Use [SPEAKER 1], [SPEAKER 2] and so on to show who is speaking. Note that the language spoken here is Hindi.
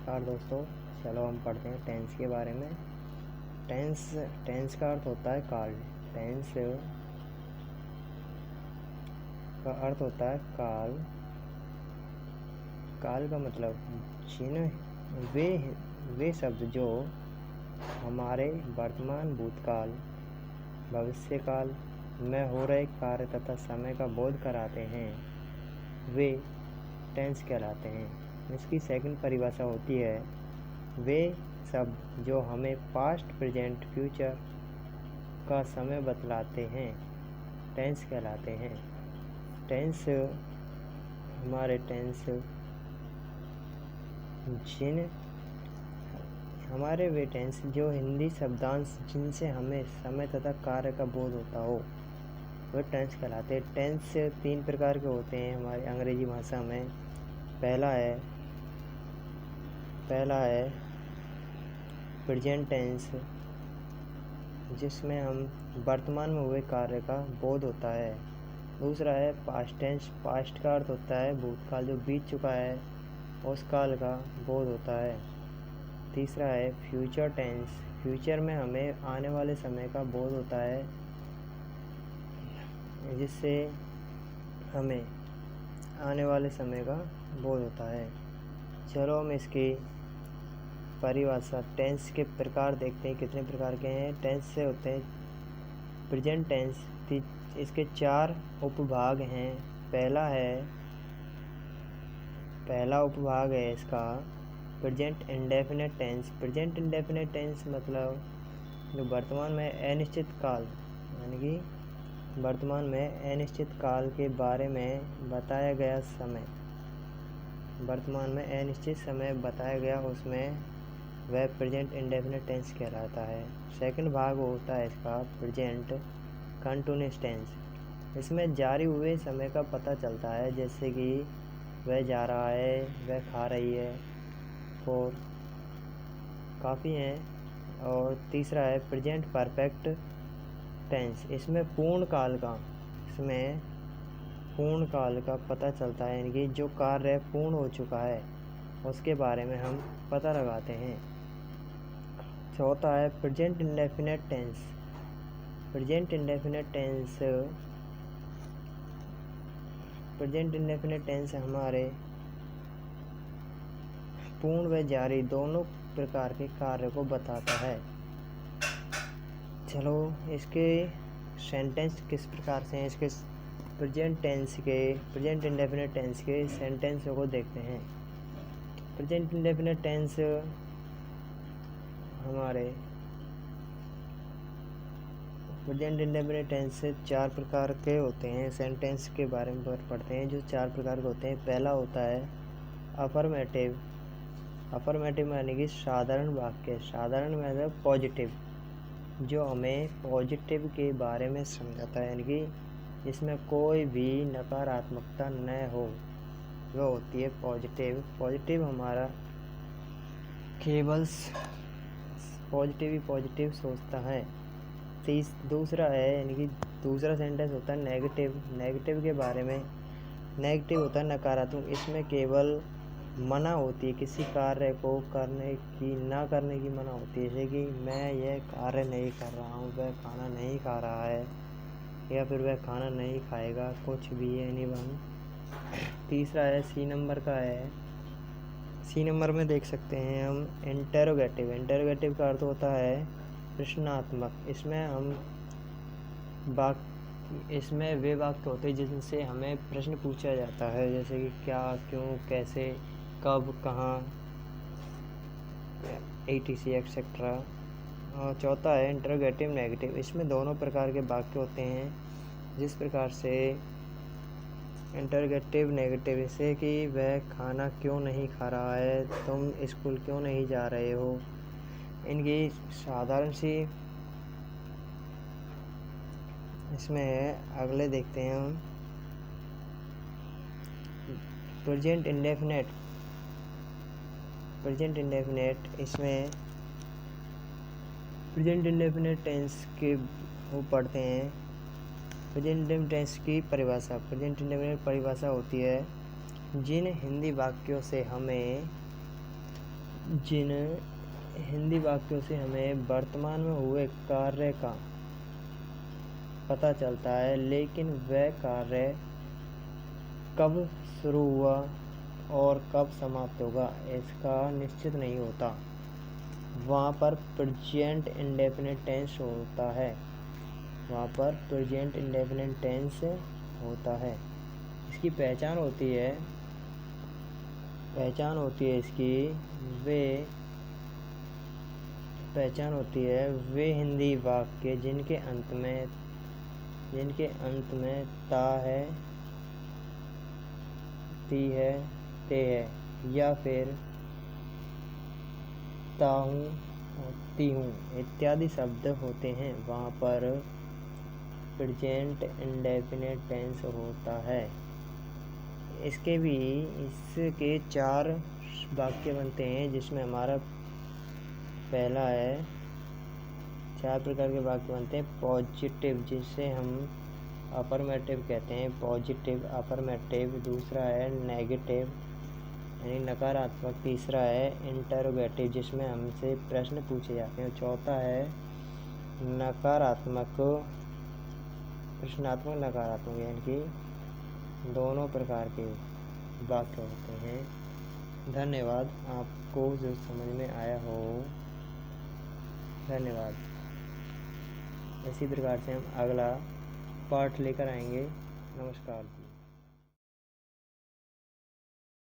[SPEAKER 1] नमस्कार दोस्तों। चलो हम पढ़ते हैं टेंस के बारे में। टेंस का अर्थ होता है काल। टेंस का अर्थ होता है काल। काल का मतलब वे शब्द जो हमारे वर्तमान, भूतकाल, भविष्यकाल में हो रहे कार्य तथा समय का बोध कराते हैं, वे टेंस कहलाते हैं। इसकी सेकंड परिभाषा होती है वे शब्द जो हमें पास्ट, प्रेजेंट, फ्यूचर का समय बतलाते हैं, टेंस कहलाते हैं। हमारे वे टेंस जो हिंदी शब्दांश जिनसे हमें समय तथा कार्य का बोध होता हो, वह टेंस कहलाते हैं। टेंस 3 प्रकार के होते हैं हमारी अंग्रेजी भाषा में। पहला है प्रेजेंट टेंस, जिसमें हम वर्तमान में हुए कार्य का बोध होता है। दूसरा है पास्ट टेंस। पास्ट का अर्थ होता है भूतकाल, जो बीत चुका है उस काल का बोध होता है। तीसरा है फ्यूचर टेंस। फ्यूचर में हमें आने वाले समय का बोध होता है, जिससे हमें आने वाले समय का बोध होता है। चलो हम इसकी परिभाषा टेंस के प्रकार देखते हैं, कितने प्रकार के हैं। टेंस से होते हैं प्रेजेंट टेंस, इसके 4 उपभाग हैं। पहला उपभाग है इसका present indefinite tense. Present indefinite tense मतलब जो वर्तमान में अनिश्चित काल, यानी कि वर्तमान में अनिश्चित काल के बारे में बताया गया समय, वर्तमान में अनिश्चित समय बताया गया, उसमें वह प्रेजेंट इंडेफिनिट टेंस कहलाता है। सेकंड भाग होता है इसका प्रेजेंट कंटिन्यूअस टेंस। इसमें जारी हुए समय का पता चलता है, जैसे कि वह जा रहा है, वह खा रही है, और काफ़ी हैं। और तीसरा है प्रेजेंट परफेक्ट टेंस। इसमें पूर्ण काल का पता चलता है, यानी कि जो कार्य पूर्ण हो चुका है उसके बारे में हम पता लगाते हैं। चौथा है present indefinite tense. Present indefinite tense हमारे पूर्ण व जारी दोनों प्रकार के कार्य को बताता है। चलो इसके सेंटेंस किस प्रकार से हैं, इसके प्रेजेंट इंडेफिनिट टेंस के सेंटेंसों को देखते हैं। प्रेजेंट इंडेफिनिट टेंस हमारे प्रेजेंट इंडेफिनिट टेंस से 4 प्रकार के होते हैं। सेंटेंस के बारे में पढ़ते हैं जो 4 प्रकार के होते हैं। पहला होता है अफर्मेटिव। अफर्मेटिव यानी कि साधारण वाक्य, साधारण मतलब पॉजिटिव, जो हमें पॉजिटिव के बारे में समझाता है, यानी कि इसमें कोई भी नकारात्मकता न हो, वह होती है पॉजिटिव। पॉजिटिव हमारा केवल पॉजिटिव सोचता है। दूसरा है, यानी कि दूसरा सेंटेंस होता है नेगेटिव। नेगेटिव के बारे में, नेगेटिव होता है नकारात्मक, इसमें केवल मना होती है, किसी कार्य को ना करने की मना होती है, जैसे कि मैं यह कार्य नहीं कर रहा हूँ, वह खाना नहीं खा रहा है, या फिर वह खाना नहीं खाएगा, कुछ भी है एनीवन। तीसरा है सी नंबर का है। सी नंबर में देख सकते हैं हम इंटेरोगेटिव। इंटेरोगेटिव का अर्थ होता है प्रश्नात्मक। इसमें वे वाक्य होते हैं जिनसे हमें प्रश्न पूछा जाता है, जैसे कि क्या, क्यों, कैसे, कब, कहाँ, etc एक्सेट्रा। और चौथा है इंटरोगेटिव नेगेटिव। इसमें दोनों प्रकार के वाक्य होते हैं, जिस प्रकार से इंटरोगेटिव नेगेटिव, जैसे कि वह खाना क्यों नहीं खा रहा है, तुम स्कूल क्यों नहीं जा रहे हो। इनकी साधारण सी इसमें है। अगले देखते हैं हम प्रेजेंट इंडेफिनिट। इसमें प्रेजेंट इंडेफिनिट टेंस के वो पढ़ते हैं। प्रेजेंट इंडेफिनिट टेंस की परिभाषा। प्रेजेंट इंडेफिनिट परिभाषा होती है जिन हिंदी वाक्यों से हमें जिन हिंदी वाक्यों से हमें वर्तमान में हुए कार्य का पता चलता है, लेकिन वह कार्य कब शुरू हुआ और कब समाप्त होगा इसका निश्चित नहीं होता, वहाँ पर प्रेजेंट इंडेफिनिट टेंस होता है। वहाँ पर प्रेजेंट इंडेफिनिट टेंस होता है। इसकी पहचान होती है वे हिंदी वाक्य जिनके अंत में ता है, ती है, ते है या फिर ताहूँ, ती हूँ इत्यादि शब्द होते हैं, वहाँ पर प्रेजेंट इंडेफिनिट टेंस होता है। इसके 4 वाक्य बनते हैं, जिसमें हमारा पहला है 4 प्रकार के वाक्य बनते हैं। पॉजिटिव, जिसे हम अफर्मेटिव कहते हैं, पॉजिटिव अफर्मेटिव। दूसरा है नेगेटिव यानी नकारात्मक। तीसरा है इंटरोगेटिव, जिसमें हमसे प्रश्न पूछे जाते हैं। चौथा है नकारात्मक, प्रश्नात्मक नकारात्मक, यानी कि दोनों प्रकार के वाक्य होते हैं। धन्यवाद। आपको जो समझ में आया हो, धन्यवाद। इसी प्रकार से हम अगला पार्ट लेकर आएंगे। नमस्कार।